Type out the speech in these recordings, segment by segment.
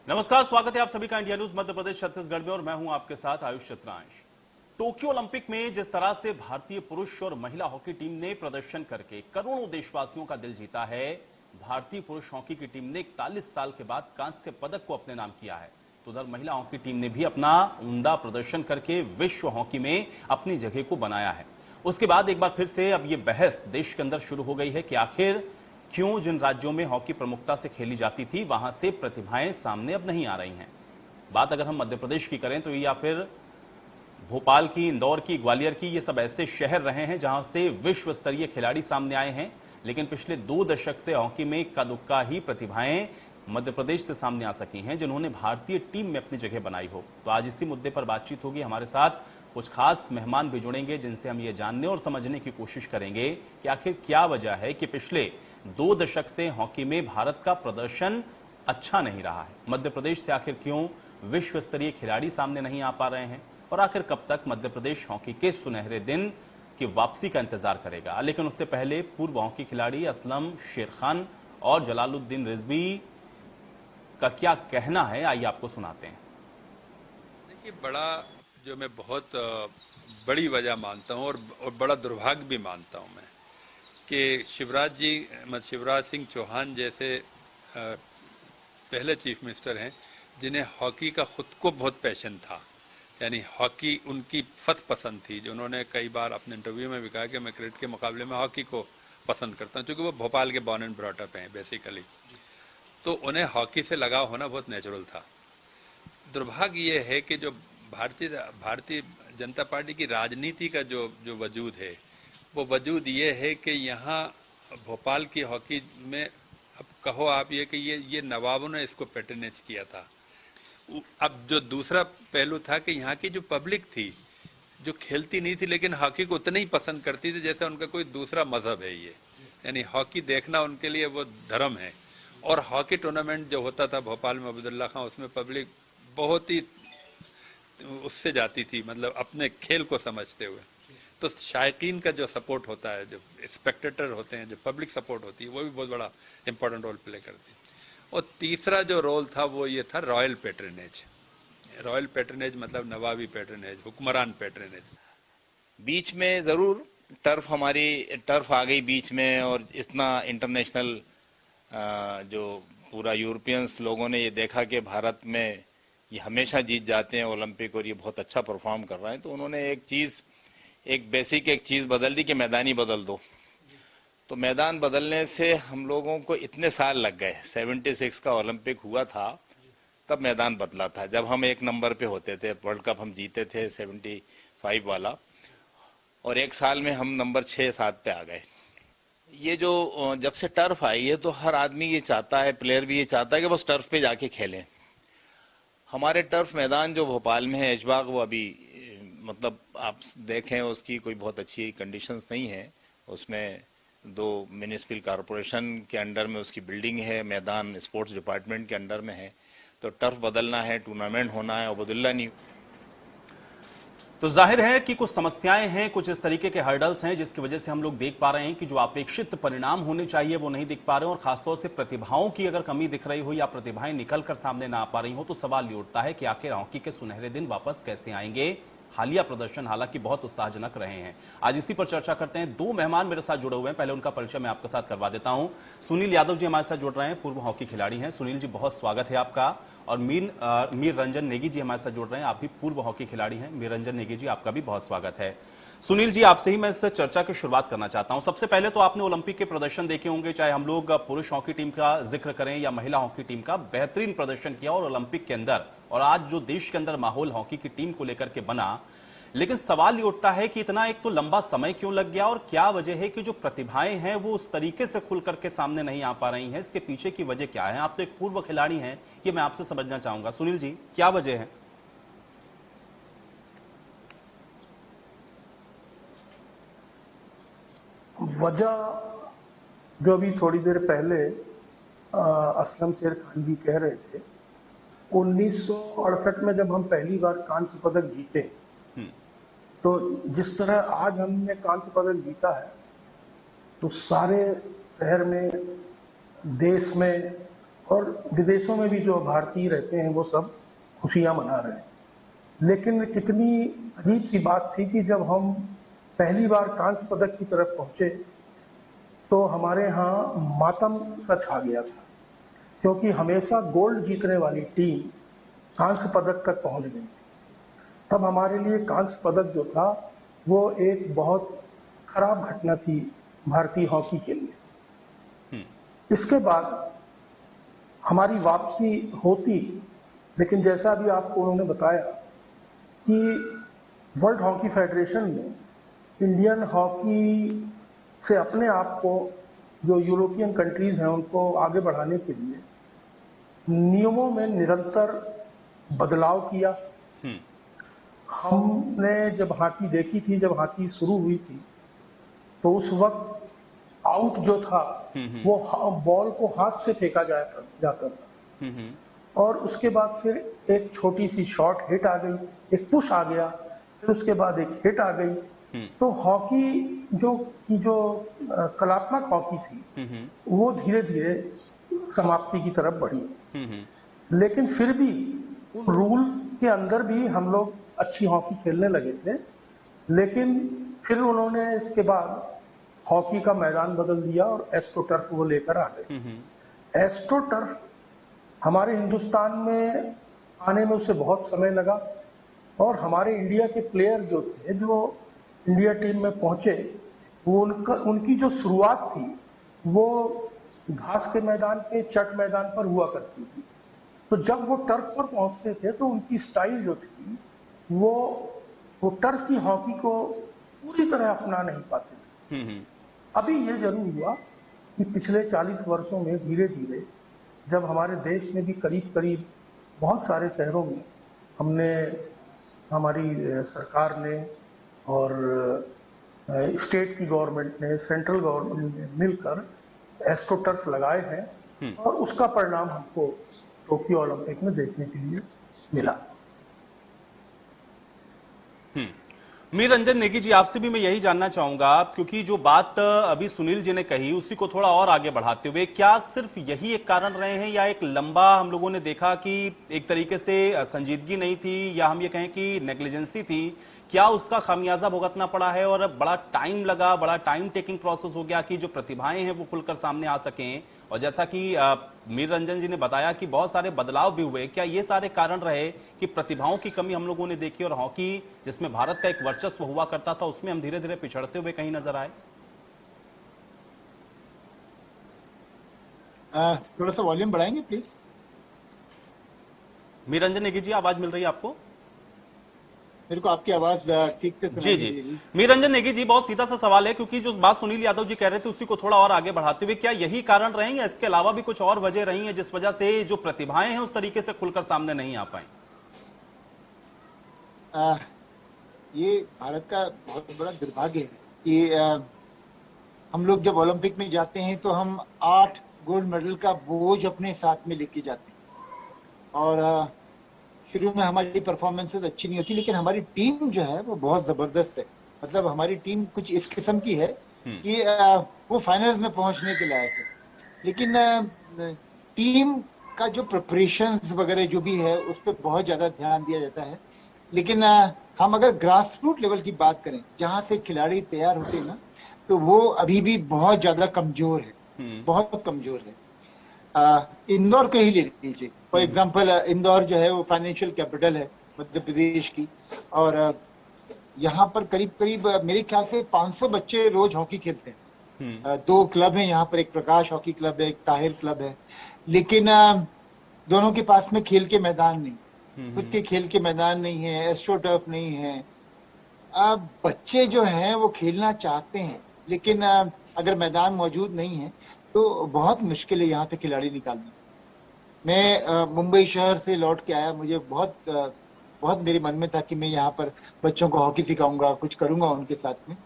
नमस्कार, स्वागत है आप सभी का इंडिया न्यूज मध्य प्रदेश छत्तीसगढ़ में और मैं हूं आपके साथ आयुष चित्रांश। टोक्यो ओलंपिक में जिस तरह से भारतीय पुरुष और महिला हॉकी टीम ने प्रदर्शन करके करोड़ों देशवासियों का दिल जीता है, भारतीय पुरुष हॉकी की टीम ने 41 साल के बाद कांस्य पदक को अपने नाम किया है, तो उधर महिला हॉकी टीम ने भी अपना उम्दा प्रदर्शन करके विश्व हॉकी में अपनी जगह को बनाया है। उसके बाद एक बार फिर से अब ये बहस देश के अंदर शुरू हो गई है कि आखिर क्यों जिन राज्यों में हॉकी प्रमुखता से खेली जाती थी वहां से प्रतिभाएं सामने अब नहीं आ रही हैं। बात अगर हम मध्य प्रदेश की करें तो या फिर भोपाल की, इंदौर की, ग्वालियर की, ये सब ऐसे शहर रहे हैं जहां से विश्व स्तरीय खिलाड़ी सामने आए हैं, लेकिन पिछले 2 दशक से हॉकी में इक्का दुक्का ही प्रतिभाएं मध्य प्रदेश से सामने आ सकी हैं जिन्होंने भारतीय टीम में अपनी जगह बनाई हो। तो आज इसी मुद्दे पर बातचीत होगी। हमारे साथ कुछ खास मेहमान भी जुड़ेंगे जिनसे हम ये जानने और समझने की कोशिश करेंगे कि आखिर क्या वजह है कि पिछले 2 दशक से हॉकी में भारत का प्रदर्शन अच्छा नहीं रहा है। मध्य प्रदेश से आखिर क्यों विश्व स्तरीय खिलाड़ी सामने नहीं आ पा रहे हैं और आखिर कब तक मध्य प्रदेश हॉकी के सुनहरे दिन की वापसी का इंतजार करेगा। लेकिन उससे पहले पूर्व हॉकी खिलाड़ी असलम शेरखान और जलालुद्दीन रिजवी का क्या कहना है, आइए आपको सुनाते हैं। देखिए, जो मैं बहुत बड़ी वजह मानता हूँ और बड़ा दुर्भाग्य भी मानता हूँ मैं कि शिवराज सिंह चौहान जैसे पहले चीफ मिनिस्टर हैं जिन्हें हॉकी का खुद को बहुत पैशन था, यानी हॉकी उनकी फर्स्ट पसंद थी, जो उन्होंने कई बार अपने इंटरव्यू में भी कहा कि मैं क्रिकेट के मुकाबले में हॉकी को पसंद करता हूँ, क्योंकि वो भोपाल के बॉर्न एंड ब्रॉट अप हैं बेसिकली, तो उन्हें हॉकी से लगाव होना बहुत नेचुरल था। दुर्भाग्य ये है कि जो भारतीय जनता पार्टी की राजनीति का जो वजूद है, वो वजूद ये है कि यहाँ भोपाल की हॉकी में अब कहो आप ये कि ये नवाबों ने इसको पैटर्नेज किया था। अब जो दूसरा पहलू था कि यहाँ की जो पब्लिक थी जो खेलती नहीं थी लेकिन हॉकी को उतना ही पसंद करती थी जैसे उनका कोई दूसरा मजहब है, ये यानी हॉकी देखना उनके लिए वो धर्म है। और हॉकी टूर्नामेंट जो होता था भोपाल में अब्दुल्ला खां, उसमें पब्लिक बहुत ही उससे जाती थी, मतलब अपने खेल को समझते हुए। तो शायकीन का जो सपोर्ट होता है, जो स्पेक्टेटर होते हैं, जो पब्लिक सपोर्ट होती है, वो भी बहुत बड़ा इंपॉर्टेंट रोल प्ले करती है। और तीसरा जो रोल था वो ये था रॉयल पैट्रनेज मतलब नवाबी पैट्रनेज, हुक्मरान पैट्रनेज। बीच में जरूर टर्फ आ गई बीच में, और इतना इंटरनेशनल जो पूरा यूरोपियंस लोगों ने ये देखा कि भारत में ये हमेशा जीत जाते हैं ओलंपिक और ये बहुत अच्छा परफॉर्म कर रहा है, तो उन्होंने एक बेसिक चीज बदल दी कि मैदान ही बदल दो। तो मैदान बदलने से हम लोगों को इतने साल लग गए। 76 का ओलंपिक हुआ था तब मैदान बदला था, जब हम 1 नंबर पे होते थे। वर्ल्ड कप हम जीते थे 75 वाला, और 1 साल में हम नंबर 6-7 पे आ गए। ये जो जब से टर्फ आई है तो हर आदमी ये चाहता है, प्लेयर भी ये चाहता है कि बस टर्फ पे जाके खेलें। हमारे टर्फ मैदान जो भोपाल में है ऐशबाग, वो अभी मतलब आप देखें उसकी कोई बहुत अच्छी कंडीशंस नहीं है। उसमें 2 म्युनिसिपल कॉरपोरेशन के अंडर में उसकी बिल्डिंग है, मैदान स्पोर्ट्स डिपार्टमेंट के अंडर में है। तो टर्फ बदलना है, टूर्नामेंट होना है, अब्दुल्ला नहीं। तो जाहिर है कि कुछ समस्याएं हैं, कुछ इस तरीके के हर्डल्स हैं जिसकी वजह से हम लोग देख पा रहे हैं कि जो अपेक्षित परिणाम होने चाहिए वो नहीं दिख पा रहे हैं। और खासतौर से प्रतिभाओं की अगर कमी दिख रही हो या प्रतिभाएं निकल कर सामने ना आ पा रही हो तो सवाल ये उठता है कि आखिर हॉकी के सुनहरे दिन वापस कैसे आएंगे। हालिया प्रदर्शन हालांकि बहुत उत्साहजनक रहे हैं। आज इसी पर चर्चा करते हैं। 2 मेहमान मेरे साथ जुड़े हुए हैं, पहले उनका परिचय मैं आपके साथ करवा देता हूं। सुनील यादव जी हमारे साथ जुड़ रहे हैं, पूर्व हॉकी खिलाड़ी हैं। सुनील जी, बहुत स्वागत है आपका। और मीर रंजन नेगी जी हमारे साथ जुड़ रहे हैं, आप भी पूर्व हॉकी खिलाड़ी हैं। मीर रंजन नेगी जी, आपका भी बहुत स्वागत है। सुनील जी, आपसे ही मैं इस चर्चा की शुरुआत करना चाहता हूं। सबसे पहले तो आपने ओलंपिक के प्रदर्शन देखे होंगे, चाहे हम लोग पुरुष हॉकी टीम का जिक्र करें या महिला हॉकी टीम का, बेहतरीन प्रदर्शन किया और ओलंपिक के अंदर, और आज जो देश के अंदर माहौल हॉकी की टीम को लेकर के बना। लेकिन सवाल ये उठता है कि इतना एक तो लंबा समय क्यों लग गया और क्या वजह है कि जो प्रतिभाएं हैं वो उस तरीके से खुल करके सामने नहीं आ पा रही हैं। इसके पीछे की वजह क्या है? आप तो एक पूर्व खिलाड़ी हैं, ये मैं आपसे समझना चाहूंगा। सुनील जी, क्या वजह है? वजह जो अभी थोड़ी देर पहले असलम शेर खान जी कह रहे थे, 1968 में जब हम पहली बार कांस्य पदक जीते, तो जिस तरह आज हमने कांस्य पदक जीता है, तो सारे शहर में, देश में और विदेशों में भी जो भारतीय रहते हैं वो सब खुशियां मना रहे हैं। लेकिन कितनी अजीब सी बात थी कि जब हम पहली बार कांस्य पदक की तरफ पहुंचे तो हमारे यहाँ मातम सा छा गया था, क्योंकि हमेशा गोल्ड जीतने वाली टीम कांस्य पदक तक पहुंच गई थी। तब हमारे लिए कांस्य पदक जो था वो एक बहुत खराब घटना थी भारतीय हॉकी के लिए। इसके बाद हमारी वापसी होती, लेकिन जैसा अभी आपको उन्होंने बताया कि वर्ल्ड हॉकी फेडरेशन ने इंडियन हॉकी से अपने आप को, जो यूरोपियन कंट्रीज हैं उनको आगे बढ़ाने के लिए नियमों में निरंतर बदलाव किया। हमने जब हॉकी देखी थी, जब हॉकी शुरू हुई थी, तो उस वक्त आउट जो था वो बॉल को हाथ से फेंका जाता था, और उसके बाद फिर एक छोटी सी शॉर्ट हिट आ गई, एक पुश आ गया, फिर उसके बाद एक हिट आ गई। तो हॉकी जो कलात्मक हॉकी थी वो धीरे धीरे समाप्ति की तरफ बढ़ी। लेकिन फिर भी उन रूल के अंदर भी हम लोग अच्छी हॉकी खेलने लगे थे। लेकिन फिर उन्होंने इसके बाद हॉकी का मैदान बदल दिया और एस्ट्रोटर्फ वो लेकर आ गए। एस्ट्रोटर्फ हमारे हिंदुस्तान में आने में उसे बहुत समय लगा, और हमारे इंडिया के प्लेयर जो थे, जो इंडिया टीम में पहुंचे, वो उनकी जो शुरुआत थी वो घास के मैदान पे, चट मैदान पर हुआ करती थी। तो जब वो टर्फ पर पहुंचते थे तो उनकी स्टाइल जो थी वो टर्फ की हॉकी को पूरी तरह अपना नहीं पाते थे। अभी ये जरूर हुआ कि पिछले 40 वर्षों में धीरे धीरे जब हमारे देश में भी करीब करीब बहुत सारे शहरों में हमारी सरकार ने और स्टेट की गवर्नमेंट ने, सेंट्रल गवर्नमेंट ने मिलकर एस्ट्रोटर्फ लगाए हैं, और उसका परिणाम हमको टोक्यो ओलंपिक में देखने के लिए मिला। मीर रंजन नेगी जी, आपसे भी मैं यही जानना चाहूंगा, क्योंकि जो बात अभी सुनील जी ने कही उसी को थोड़ा और आगे बढ़ाते हुए, क्या सिर्फ यही एक कारण रहे हैं, या एक लंबा हम लोगों ने देखा कि एक तरीके से संजीदगी नहीं थी, या हम ये कहें कि नेग्लिजेंसी थी, क्या उसका खामियाजा भुगतना पड़ा है और बड़ा टाइम लगा, बड़ा टाइम टेकिंग प्रोसेस हो गया कि जो प्रतिभाएं हैं वो खुलकर सामने आ सकें? और जैसा कि मीर रंजन जी ने बताया कि बहुत सारे बदलाव भी हुए, क्या ये सारे कारण रहे कि प्रतिभाओं की कमी हम लोगों ने देखी और हॉकी जिसमें भारत का एक वर्चस्व हुआ करता था उसमें हम धीरे धीरे पिछड़ते हुए कहीं नजर आए? थोड़ा सा वॉल्यूम बढ़ाएंगे प्लीज। मीर रंजन नेगी जी, आवाज मिल रही है आपको? मेरे को आपकी आवाज ठीक से जी जी। मीर रंजन नेगी जी, बहुत सीधा सा सवाल है, क्योंकि जो बात सुनील यादव जी कह रहे थे उसी को थोड़ा और आगे बढ़ाते हुए, क्या यही कारण रहे या इसके अलावा भी कुछ और वजह रही है जिस वजह से जो प्रतिभाएं हैं उस तरीके से खुलकर सामने नहीं आ पाई? ये भारत का बहुत बड़ा दुर्भाग्य है कि हम लोग जब ओलंपिक में जाते हैं तो हम 8 गोल्ड मेडल का बोझ अपने साथ में लेके जाते हैं, और शुरू में हमारी परफॉर्मेंसेस अच्छी नहीं होती, लेकिन हमारी टीम जो है वो बहुत जबरदस्त है। मतलब हमारी टीम कुछ इस किस्म की है कि वो फाइनल्स में पहुंचने के लायक है। लेकिन टीम का जो प्रिपरेशंस वगैरह जो भी है उस पर बहुत ज्यादा ध्यान दिया जाता है। लेकिन हम अगर ग्रास रूट लेवल की बात करें, जहां से खिलाड़ी तैयार होते हैं ना, तो वो अभी भी बहुत ज्यादा कमजोर है, बहुत कमजोर है। इंदौर को ही ले लीजिए फॉर एग्जाम्पल। इंदौर जो है वो फाइनेंशियल कैपिटल है मध्य प्रदेश की, और यहाँ पर करीब करीब मेरे ख्याल से 500 बच्चे रोज हॉकी खेलते हैं। 2 क्लब हैं यहाँ पर, एक प्रकाश हॉकी क्लब है, एक ताहिर क्लब है, लेकिन दोनों के पास में खेल के मैदान नहीं, खुद के खेल के मैदान नहीं है, एस्ट्रोटर्फ नहीं है। बच्चे जो हैं वो खेलना चाहते हैं, लेकिन अगर मैदान मौजूद नहीं है तो बहुत मुश्किल है यहाँ से खिलाड़ी निकालना। मैं मुंबई शहर से लौट के आया, मुझे बहुत मेरे मन में था कि मैं यहाँ पर बच्चों को हॉकी सिखाऊंगा, कुछ करूंगा उनके साथ में।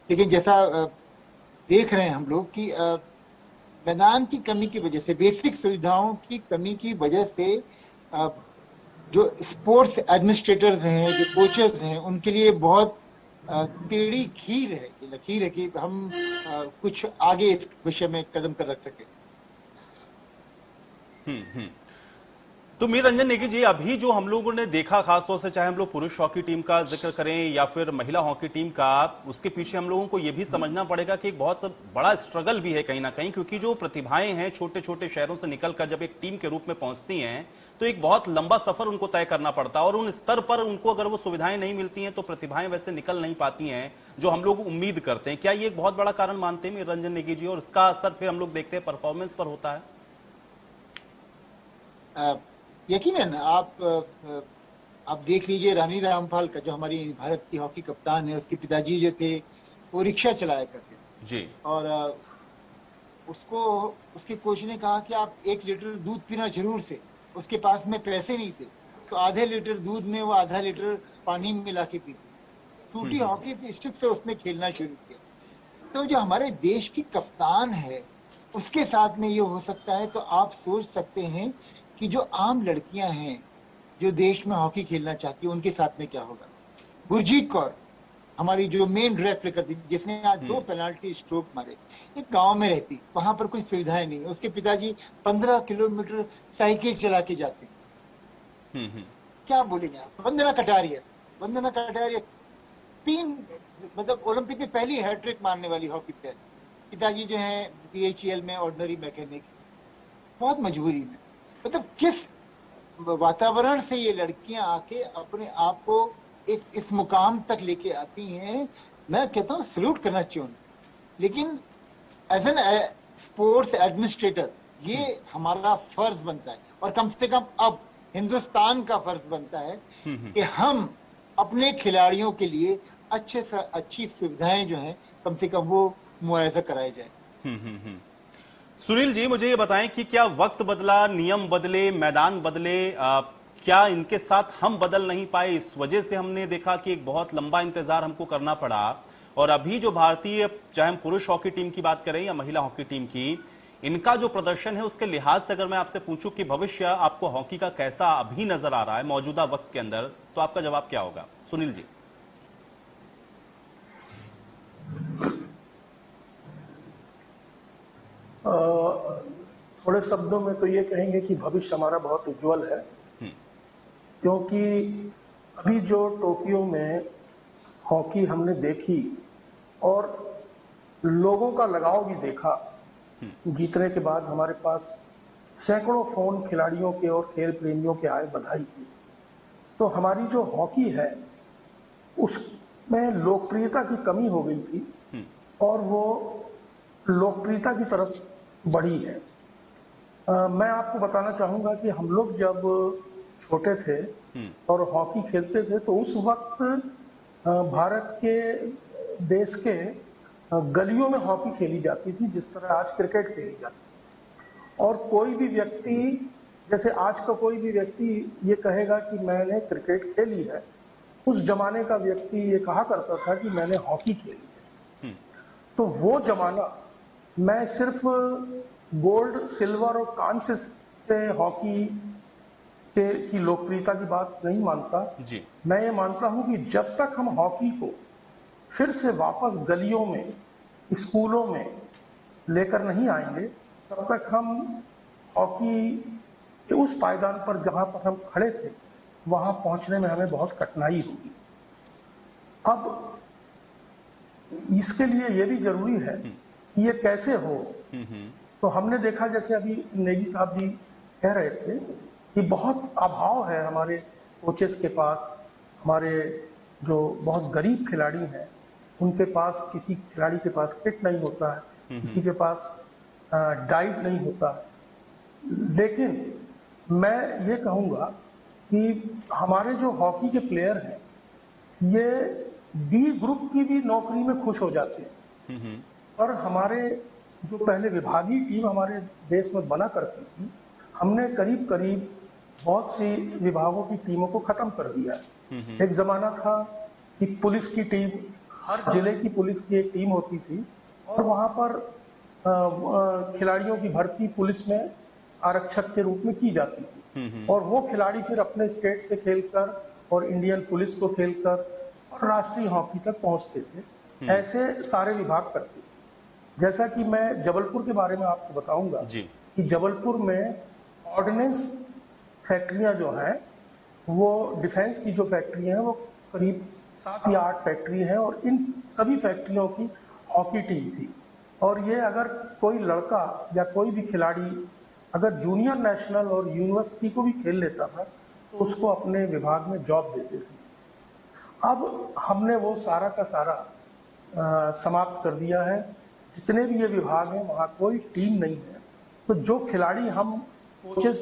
लेकिन जैसा देख रहे हैं हम लोग कि मैदान की कमी की वजह से, बेसिक सुविधाओं की कमी की वजह से जो स्पोर्ट्स एडमिनिस्ट्रेटर्स हैं, जो कोचेस हैं, उनके लिए बहुत टेढ़ी खीर है कि हम कुछ आगे इस विषय में कदम कर रख सके। तो मीर रंजन नेगी जी, अभी जो हम लोगों ने देखा, खासतौर से चाहे हम लोग पुरुष हॉकी टीम का जिक्र करें या फिर महिला हॉकी टीम का, उसके पीछे हम लोगों को यह भी समझना पड़ेगा कि एक बहुत बड़ा स्ट्रगल भी है कहीं ना कहीं, क्योंकि जो प्रतिभाएं हैं छोटे छोटे शहरों से निकलकर जब एक टीम के रूप में पहुंचती हैं तो एक बहुत लंबा सफर उनको तय करना पड़ता है, और उन स्तर पर उनको अगर वो सुविधाएं नहीं मिलती हैं तो प्रतिभाएं वैसे निकल नहीं पाती हैं जो हम लोग उम्मीद करते हैं। क्या ये एक बहुत बड़ा कारण मानते हैं मीर रंजन नेगी जी, और इसका असर फिर हम लोग देखते हैं परफॉर्मेंस पर होता है? यकीनन आप देख लीजिए, रानी रामपाल का, जो हमारी भारत की हॉकी कप्तान है, उसके पिताजी जो थे वो रिक्शा चलाया करते थे जी, और उसको उसके कोच ने कहा कि आप 1 लीटर दूध पीना जरूर से। उसके पास में पैसे नहीं थे तो आधे लीटर दूध में वो आधा लीटर पानी मिला के पीते। टूटी हॉकी स्टिक से उसने खेलना शुरू किया। तो जो हमारे देश की कप्तान है उसके साथ में ये हो सकता है, तो आप सोच सकते हैं कि जो आम लड़कियां हैं जो देश में हॉकी खेलना चाहती है उनके साथ में क्या होगा। गुरजीत कौर, हमारी जो मेन ड्राइव प्ले करती, जिसने आज 2 पेनाल्टी स्ट्रोक मारे, एक गांव में रहती, वहां पर कोई सुविधाएं नहीं है। उसके पिताजी 15 किलोमीटर साइकिल चला के जाते। क्या बोलेंगे आप? वंदना कटारिया 3 मतलब ओलंपिक में पहली हैट्रिक मारने वाली हॉकी प्लेयर। पिताजी जो है बीएचईएल में ऑर्डिनरी मैकेनिक, बहुत मजबूरी में। मतलब किस वातावरण से ये लड़कियां आके अपने आप को इस मुकाम तक लेके आती हैं, मैं कहता हूँ सल्यूट करना चाहिए। लेकिन एज एन स्पोर्ट्स एडमिनिस्ट्रेटर ये हमारा फर्ज बनता है, और कम से कम अब हिंदुस्तान का फर्ज बनता है कि हम अपने खिलाड़ियों के लिए अच्छे से अच्छी सुविधाएं जो हैं कम से कम वो मुआयजा कराई जाए। सुनील जी, मुझे ये बताएं कि क्या वक्त बदला, नियम बदले, मैदान बदले, क्या इनके साथ हम बदल नहीं पाए? इस वजह से हमने देखा कि एक बहुत लंबा इंतजार हमको करना पड़ा, और अभी जो भारतीय, चाहे हम पुरुष हॉकी टीम की बात करें या महिला हॉकी टीम की, इनका जो प्रदर्शन है उसके लिहाज से अगर मैं आपसे पूछूं कि भविष्य आपको हॉकी का कैसा अभी नजर आ रहा है मौजूदा वक्त के अंदर, तो आपका जवाब क्या होगा सुनील जी? थोड़े शब्दों में तो ये कहेंगे कि भविष्य हमारा बहुत उज्जवल है, क्योंकि अभी जो टोक्यो में हॉकी हमने देखी और लोगों का लगाव भी देखा, जीतने के बाद हमारे पास सैकड़ों फोन खिलाड़ियों के और खेल प्रेमियों के आए बधाई की। तो हमारी जो हॉकी है उसमें लोकप्रियता की कमी हो गई थी और वो लोकप्रियता की तरफ बढ़ी है। मैं आपको बताना चाहूंगा कि हम लोग जब छोटे थे और हॉकी खेलते थे तो उस वक्त भारत के देश के गलियों में हॉकी खेली जाती थी जिस तरह आज क्रिकेट खेली जाती है। और कोई भी व्यक्ति, जैसे आज का कोई भी व्यक्ति ये कहेगा कि मैंने क्रिकेट खेली है, उस जमाने का व्यक्ति ये कहा करता था कि मैंने हॉकी खेली है। तो वो जमाना, मैं सिर्फ गोल्ड, सिल्वर और कांस्य से हॉकी की लोकप्रियता की बात नहीं मानता जी। मैं ये मानता हूं कि जब तक हम हॉकी को फिर से वापस गलियों में, स्कूलों में लेकर नहीं आएंगे, तब तक हम हॉकी के उस पायदान पर जहां पर हम खड़े थे वहां पहुंचने में हमें बहुत कठिनाई होगी। अब इसके लिए यह भी जरूरी है कि ये कैसे हो। तो हमने देखा, जैसे अभी नेगी साहब जी कह रहे थे कि बहुत अभाव है हमारे कोचेस के पास। हमारे जो बहुत गरीब खिलाड़ी हैं उनके पास, किसी खिलाड़ी के पास किट नहीं होता है, किसी के पास डाइट नहीं होता। लेकिन मैं ये कहूंगा कि हमारे जो हॉकी के प्लेयर हैं ये बी ग्रुप की भी नौकरी में खुश हो जाते हैं। और हमारे जो पहले विभागीय टीम हमारे देश में बना करती थी, हमने करीब करीब बहुत सी विभागों की टीमों को खत्म कर दिया। एक जमाना था कि पुलिस की टीम, हर जिले की पुलिस की एक टीम होती थी और वहां पर खिलाड़ियों की भर्ती पुलिस में आरक्षक के रूप में की जाती थी और वो खिलाड़ी फिर अपने स्टेट से खेलकर और इंडियन पुलिस को खेलकर और राष्ट्रीय हॉकी तक पहुंचते थे। ऐसे सारे विभाग करते थे। जैसा कि मैं जबलपुर के बारे में आपको बताऊंगा कि जबलपुर में ऑर्डिनेंस फैक्ट्रियां जो हैं वो डिफेंस की जो फैक्ट्रियां हैं वो करीब 7 या 8 फैक्ट्री हैं और इन सभी फैक्ट्रियों की हॉकी टीम थी। और ये अगर कोई लड़का या कोई भी खिलाड़ी अगर जूनियर नेशनल और यूनिवर्सिटी को भी खेल लेता था तो उसको अपने विभाग में जॉब देते थे। अब हमने वो सारा का सारा समाप्त कर दिया है। जितने भी ये विभाग हैं वहाँ कोई टीम नहीं है। तो जो खिलाड़ी हम कोचेस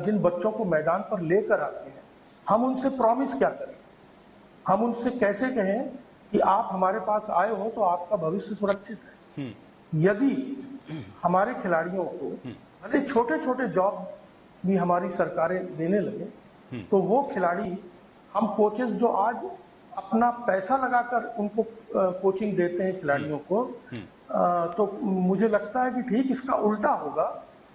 जिन बच्चों को मैदान पर लेकर आते हैं हम उनसे प्रॉमिस क्या करें, हम उनसे कैसे कहें कि आप हमारे पास आए हो तो आपका भविष्य सुरक्षित है। यदि हमारे खिलाड़ियों को भले छोटे छोटे जॉब भी हमारी सरकारें देने लगे तो वो खिलाड़ी हम कोचेस जो आज अपना पैसा लगाकर उनको कोचिंग देते हैं खिलाड़ियों को, तो मुझे लगता है कि ठीक इसका उल्टा होगा।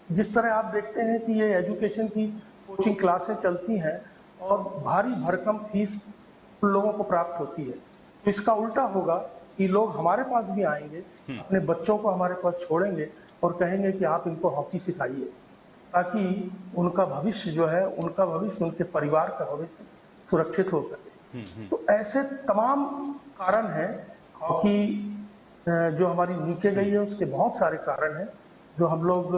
जिस तरह आप देखते हैं कि ये एजुकेशन की कोचिंग क्लासें चलती हैं और भारी भरकम फीस लोगों को प्राप्त होती है, तो इसका उल्टा होगा कि लोग हमारे पास भी आएंगे, अपने बच्चों को हमारे पास छोड़ेंगे और कहेंगे कि आप इनको हॉकी सिखाइए ताकि उनका भविष्य जो है, उनका भविष्य, उनके परिवार का भविष्य सुरक्षित हो सके। तो ऐसे तमाम कारण हैं। हॉकी जो हमारी नीचे गई है उसके बहुत सारे कारण हैं जो हम लोग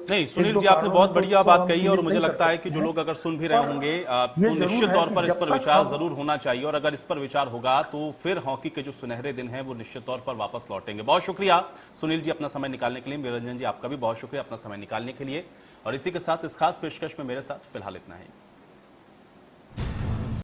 नहीं। सुनील जी, आपने बहुत बढ़िया बात कही है और मुझे लगता है कि जो लोग अगर सुन भी रहे होंगे तो निश्चित तौर पर इस पर विचार जरूर होना चाहिए और अगर इस पर विचार होगा तो फिर हॉकी के जो सुनहरे दिन हैं वो निश्चित तौर पर वापस लौटेंगे। बहुत शुक्रिया सुनील जी अपना समय निकालने के लिए। निरंजन जी आपका भी बहुत शुक्रिया अपना समय निकालने के लिए। और इसी के साथ इस खास पेशकश में मेरे साथ फिलहाल इतना ही।